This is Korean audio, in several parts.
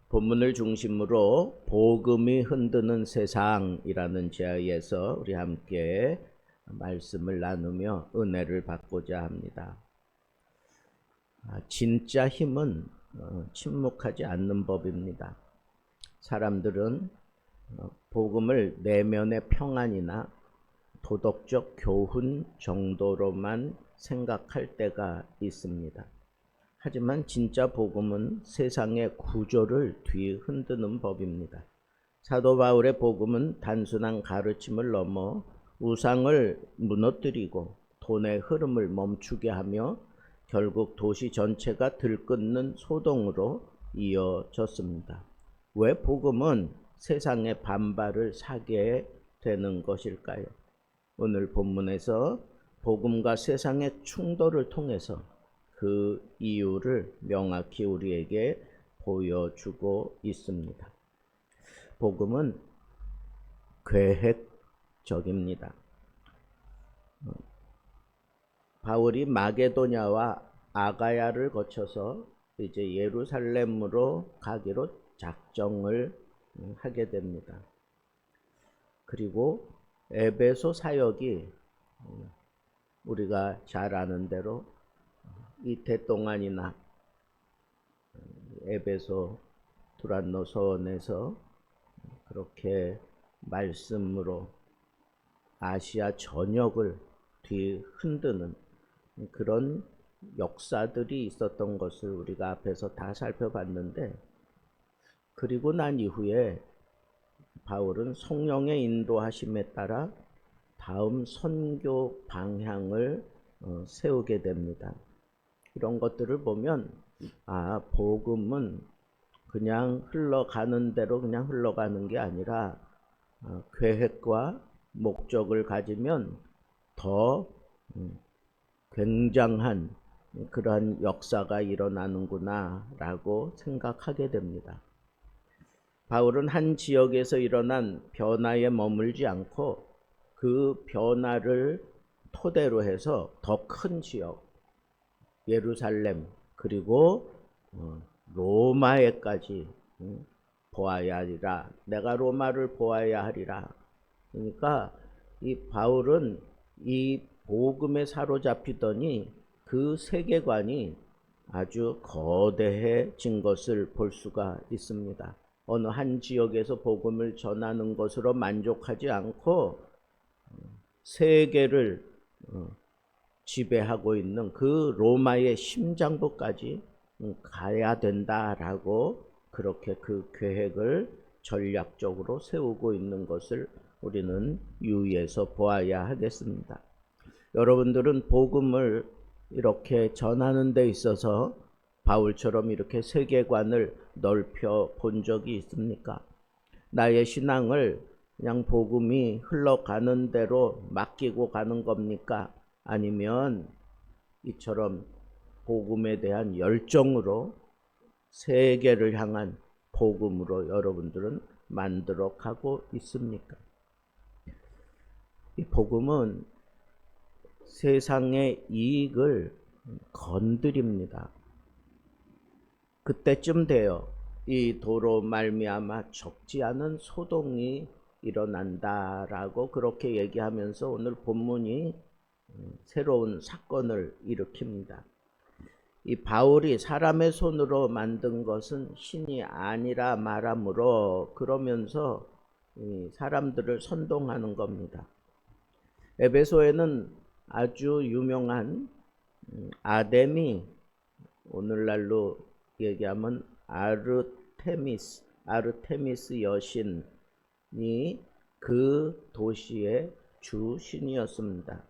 본문을 중심으로 복음이 흔드는 세상이라는 제의에서 우리 함께 말씀을 나누며 은혜를 받고자 합니다. 진짜 힘은 침묵하지 않는 법입니다. 사람들은 복음을 내면의 평안이나 도덕적 교훈 정도로만 생각할 때가 있습니다. 하지만 진짜 복음은 세상의 구조를 뒤흔드는 법입니다. 사도 바울의 복음은 단순한 가르침을 넘어 우상을 무너뜨리고 돈의 흐름을 멈추게 하며 결국 도시 전체가 들끓는 소동으로 이어졌습니다. 왜 복음은 세상의 반발을 사게 되는 것일까요? 오늘 본문에서 복음과 세상의 충돌을 통해서 그 이유를 명확히 우리에게 보여주고 있습니다. 복음은 계획적입니다. 바울이 마게도냐와 아가야를 거쳐서 이제 예루살렘으로 가기로 작정을 하게 됩니다. 그리고 에베소 사역이 우리가 잘 아는 대로 이태 동안이나 에베소 두란노 서원에서 그렇게 말씀으로 아시아 전역을 뒤흔드는 그런 역사들이 있었던 것을 우리가 앞에서 다 살펴봤는데, 그리고 난 이후에 바울은 성령의 인도하심에 따라 다음 선교 방향을 세우게 됩니다. 이런 것들을 보면 복음은 그냥 흘러가는 대로 그냥 흘러가는 게 아니라 계획과 목적을 가지면 더 굉장한 그러한 역사가 일어나는구나 라고 생각하게 됩니다. 바울은 한 지역에서 일어난 변화에 머물지 않고 그 변화를 토대로 해서 더 큰 지역, 예루살렘 그리고 로마에까지 보아야 하리라. 내가 로마를 보아야 하리라. 그러니까 이 바울은 이 복음에 사로잡히더니 그 세계관이 아주 거대해진 것을 볼 수가 있습니다. 어느 한 지역에서 복음을 전하는 것으로 만족하지 않고 세계를 지배하고 있는 그 로마의 심장부까지 가야 된다라고 그렇게 그 계획을 전략적으로 세우고 있는 것을 우리는 유의해서 보아야 하겠습니다. 여러분들은 복음을 이렇게 전하는 데 있어서 바울처럼 이렇게 세계관을 넓혀 본 적이 있습니까? 나의 신앙을 그냥 복음이 흘러가는 대로 맡기고 가는 겁니까? 아니면 이처럼 복음에 대한 열정으로 세계를 향한 복음으로 여러분들은 만들어 가고 있습니까? 이 복음은 세상의 이익을 건드립니다. 그때쯤 되어 이 도로 말미암아 적지 않은 소동이 일어난다라고 그렇게 얘기하면서 오늘 본문이 새로운 사건을 일으킵니다. 이 바울이 사람의 손으로 만든 것은 신이 아니라 말하므로 그러면서 사람들을 선동하는 겁니다. 에베소에는 아주 유명한 아데미, 오늘날로 얘기하면 아르테미스 여신이 그 도시의 주신이었습니다.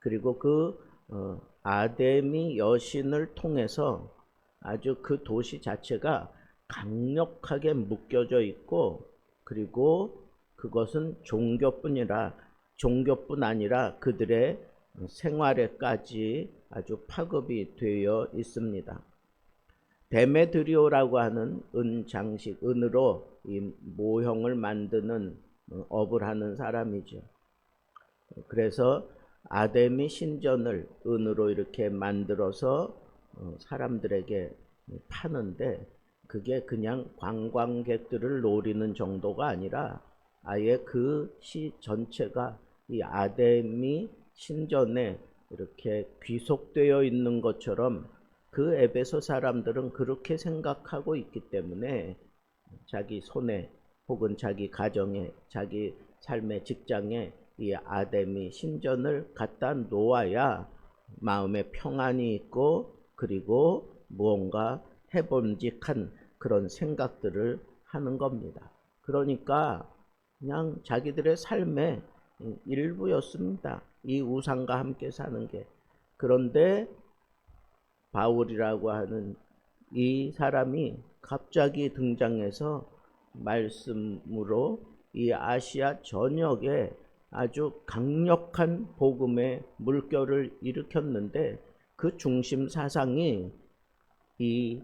그리고 그 아데미 여신을 통해서 아주 그 도시 자체가 강력하게 묶여져 있고, 그리고 그것은 종교뿐 아니라 그들의 생활에까지 아주 파급이 되어 있습니다. 데메드리오라고 하는 은장식, 은으로 이 모형을 만드는 업을 하는 사람이죠. 그래서 아데미 신전을 은으로 이렇게 만들어서 사람들에게 파는데, 그게 그냥 관광객들을 노리는 정도가 아니라 아예 그 시 전체가 이 아데미 신전에 이렇게 귀속되어 있는 것처럼 그 에베소 사람들은 그렇게 생각하고 있기 때문에 자기 손에 혹은 자기 가정에 자기 삶의 직장에 이 아데미 신전을 갖다 놓아야 마음에 평안이 있고 그리고 무언가 해봄직한 그런 생각들을 하는 겁니다. 그러니까 그냥 자기들의 삶의 일부였습니다. 이 우상과 함께 사는 게. 그런데 바울이라고 하는 이 사람이 갑자기 등장해서 말씀으로 이 아시아 전역에 아주 강력한 복음의 물결을 일으켰는데 그 중심 사상이 이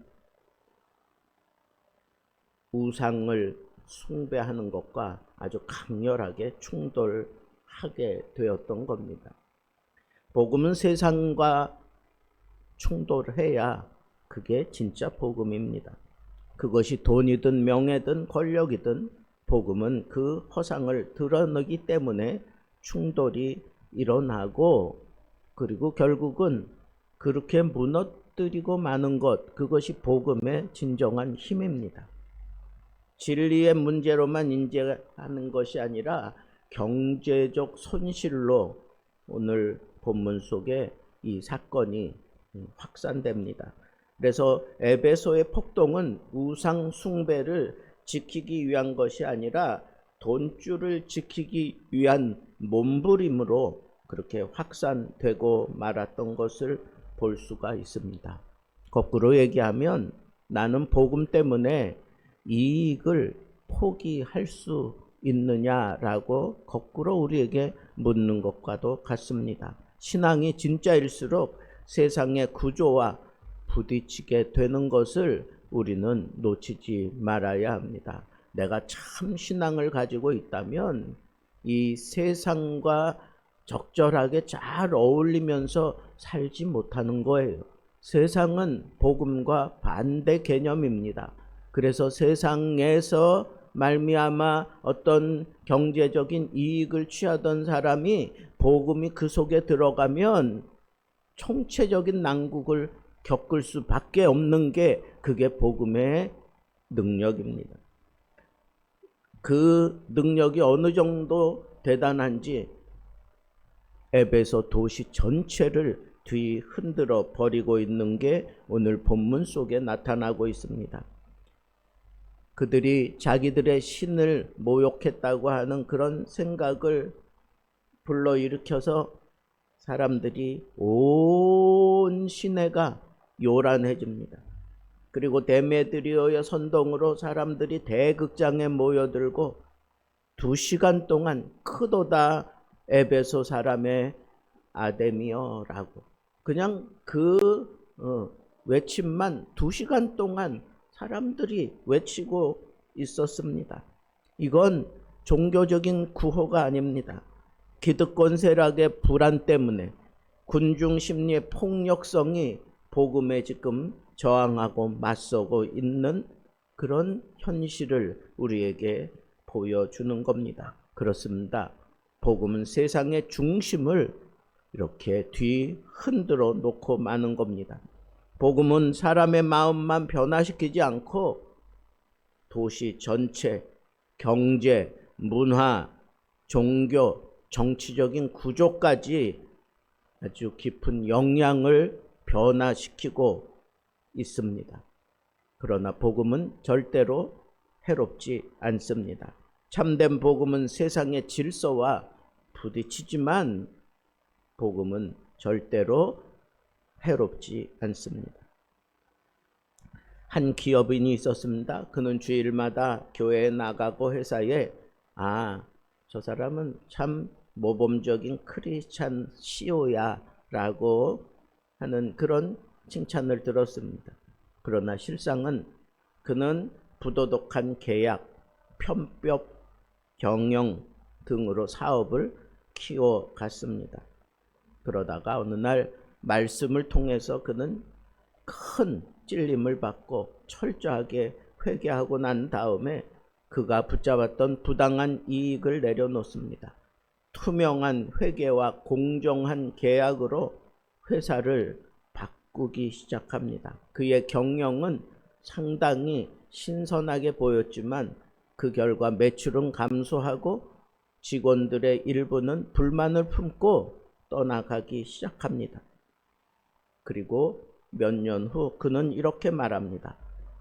우상을 숭배하는 것과 아주 강렬하게 충돌하게 되었던 겁니다. 복음은 세상과 충돌해야 그게 진짜 복음입니다. 그것이 돈이든 명예든 권력이든 복음은 그 허상을 드러내기 때문에 충돌이 일어나고 그리고 결국은 그렇게 무너뜨리고 마는 것, 그것이 복음의 진정한 힘입니다. 진리의 문제로만 인정하는 것이 아니라 경제적 손실로 오늘 본문 속에 이 사건이 확산됩니다. 그래서 에베소의 폭동은 우상 숭배를 지키기 위한 것이 아니라 돈줄을 지키기 위한 몸부림으로 그렇게 확산되고 말았던 것을 볼 수가 있습니다. 거꾸로 얘기하면 나는 복음 때문에 이익을 포기할 수 있느냐라고 거꾸로 우리에게 묻는 것과도 같습니다. 신앙이 진짜일수록 세상의 구조와 부딪히게 되는 것을 우리는 놓치지 말아야 합니다. 내가 참 신앙을 가지고 있다면 이 세상과 적절하게 잘 어울리면서 살지 못하는 거예요. 세상은 복음과 반대 개념입니다. 그래서 세상에서 말미암아 어떤 경제적인 이익을 취하던 사람이 복음이 그 속에 들어가면 총체적인 난국을 겪을 수밖에 없는 게 그게 복음의 능력입니다. 그 능력이 어느 정도 대단한지 에베소 도시 전체를 뒤흔들어 버리고 있는 게 오늘 본문 속에 나타나고 있습니다. 그들이 자기들의 신을 모욕했다고 하는 그런 생각을 불러일으켜서 사람들이 온 시내가 요란해집니다. 그리고 데메드리오의 선동으로 사람들이 대극장에 모여들고 2시간 동안 크도다 에베소 사람의 아데미어라고 그냥 그 외침만 2시간 동안 사람들이 외치고 있었습니다. 이건 종교적인 구호가 아닙니다. 기득권 세력의 불안 때문에 군중 심리의 폭력성이 복음에 지금 저항하고 맞서고 있는 그런 현실을 우리에게 보여주는 겁니다. 그렇습니다. 복음은 세상의 중심을 이렇게 뒤흔들어 놓고 마는 겁니다. 복음은 사람의 마음만 변화시키지 않고 도시 전체, 경제, 문화, 종교, 정치적인 구조까지 아주 깊은 영향을 변화시키고 있습니다. 그러나 복음은 절대로 해롭지 않습니다. 참된 복음은 세상의 질서와 부딪히지만 복음은 절대로 해롭지 않습니다. 한 기업인이 있었습니다. 그는 주일마다 교회에 나가고 회사에 저 사람은 참 모범적인 크리스찬 CEO야 라고 하는 그런 칭찬을 들었습니다. 그러나 실상은 그는 부도덕한 계약, 편법 경영 등으로 사업을 키워갔습니다. 그러다가 어느 날 말씀을 통해서 그는 큰 찔림을 받고 철저하게 회개하고 난 다음에 그가 붙잡았던 부당한 이익을 내려놓습니다. 투명한 회계와 공정한 계약으로 회사를 바꾸기 시작합니다. 그의 경영은 상당히 신선하게 보였지만 그 결과 매출은 감소하고 직원들의 일부는 불만을 품고 떠나가기 시작합니다. 그리고 몇 년 후 그는 이렇게 말합니다.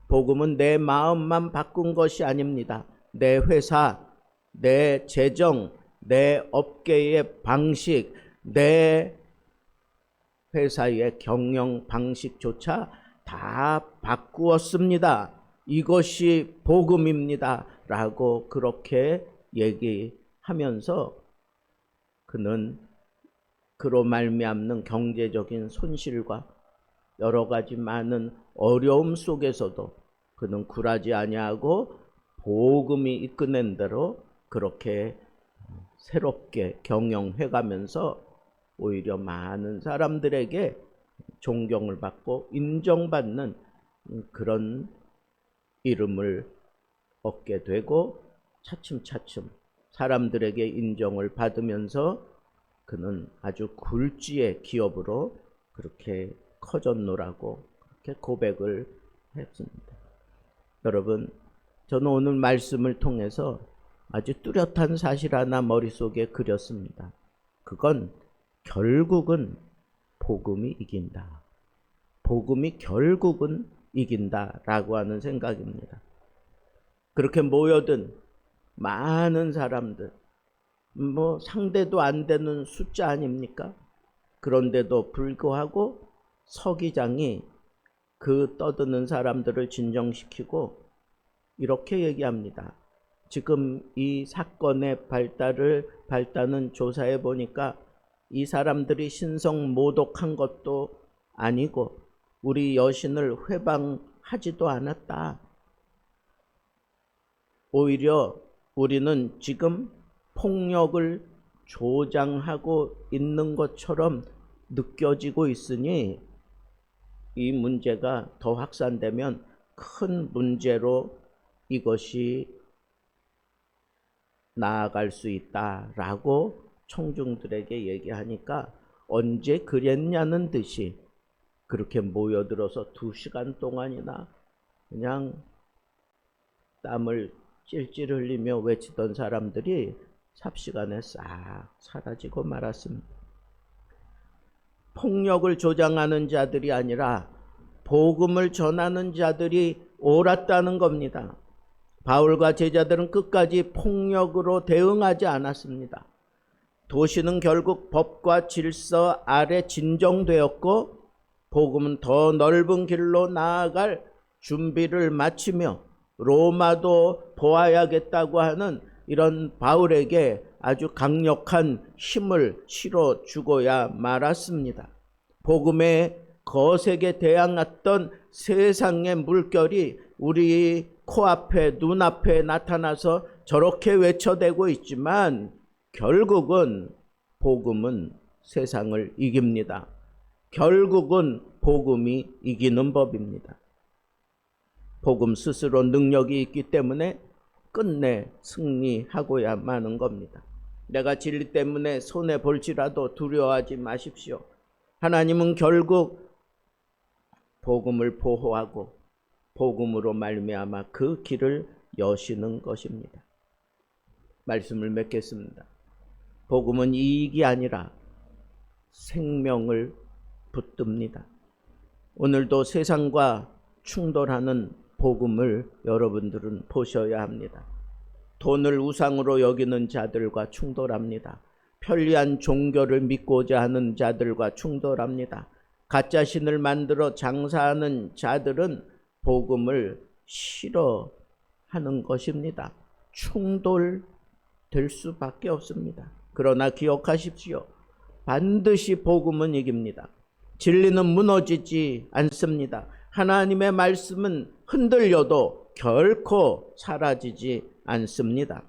복음은 내 마음만 바꾼 것이 아닙니다. 내 회사, 내 재정, 내 업계의 방식, 내 회사의 경영 방식조차 다 바꾸었습니다. 이것이 복음입니다. 라고 그렇게 얘기하면서 그는 그로 말미암는 경제적인 손실과 여러 가지 많은 어려움 속에서도 그는 굴하지 아니하고 복음이 이끌어낸 대로 그렇게 새롭게 경영해 가면서 오히려 많은 사람들에게 존경을 받고 인정받는 그런 이름을 얻게 되고 차츰차츰 사람들에게 인정을 받으면서 그는 아주 굴지의 기업으로 그렇게 커졌노라고 그렇게 고백을 했습니다. 여러분, 저는 오늘 말씀을 통해서 아주 뚜렷한 사실 하나 머릿속에 그렸습니다. 그건 결국은 복음이 이긴다. 복음이 결국은 이긴다라고 하는 생각입니다. 그렇게 모여든 많은 사람들, 상대도 안 되는 숫자 아닙니까? 그런데도 불구하고 서기장이 그 떠드는 사람들을 진정시키고 이렇게 얘기합니다. 지금 이 사건의 발단은 조사해 보니까 이 사람들이 신성 모독한 것도 아니고 우리 여신을 회방하지도 않았다. 오히려 우리는 지금 폭력을 조장하고 있는 것처럼 느껴지고 있으니 이 문제가 더 확산되면 큰 문제로 이것이 나아갈 수 있다라고 청중들에게 얘기하니까 언제 그랬냐는 듯이 그렇게 모여들어서 2시간 동안이나 그냥 땀을 찔찔 흘리며 외치던 사람들이 삽시간에 싹 사라지고 말았습니다. 폭력을 조장하는 자들이 아니라 복음을 전하는 자들이 옳았다는 겁니다. 바울과 제자들은 끝까지 폭력으로 대응하지 않았습니다. 도시는 결국 법과 질서 아래 진정되었고 복음은 더 넓은 길로 나아갈 준비를 마치며 로마도 보아야겠다고 하는 이런 바울에게 아주 강력한 힘을 실어주고야 말았습니다. 복음의 거세게 대항했던 세상의 물결이 우리 코앞에 눈앞에 나타나서 저렇게 외쳐대고 있지만 결국은 복음은 세상을 이깁니다. 결국은 복음이 이기는 법입니다. 복음 스스로 능력이 있기 때문에 끝내 승리하고야 마는 겁니다. 내가 진리 때문에 손해볼지라도 두려워하지 마십시오. 하나님은 결국 복음을 보호하고 복음으로 말미암아 그 길을 여시는 것입니다. 말씀을 맺겠습니다. 복음은 이익이 아니라 생명을 붙듭니다. 오늘도 세상과 충돌하는 복음을 여러분들은 보셔야 합니다. 돈을 우상으로 여기는 자들과 충돌합니다. 편리한 종교를 믿고자 하는 자들과 충돌합니다. 가짜 신을 만들어 장사하는 자들은 복음을 싫어하는 것입니다. 충돌될 수밖에 없습니다. 그러나 기억하십시오. 반드시 복음은 이깁니다. 진리는 무너지지 않습니다. 하나님의 말씀은 흔들려도 결코 사라지지 않습니다.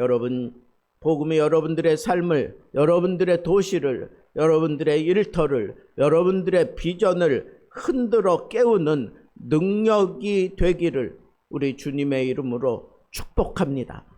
여러분, 복음이 여러분들의 삶을, 여러분들의 도시를, 여러분들의 일터를, 여러분들의 비전을 흔들어 깨우는 능력이 되기를 우리 주님의 이름으로 축복합니다.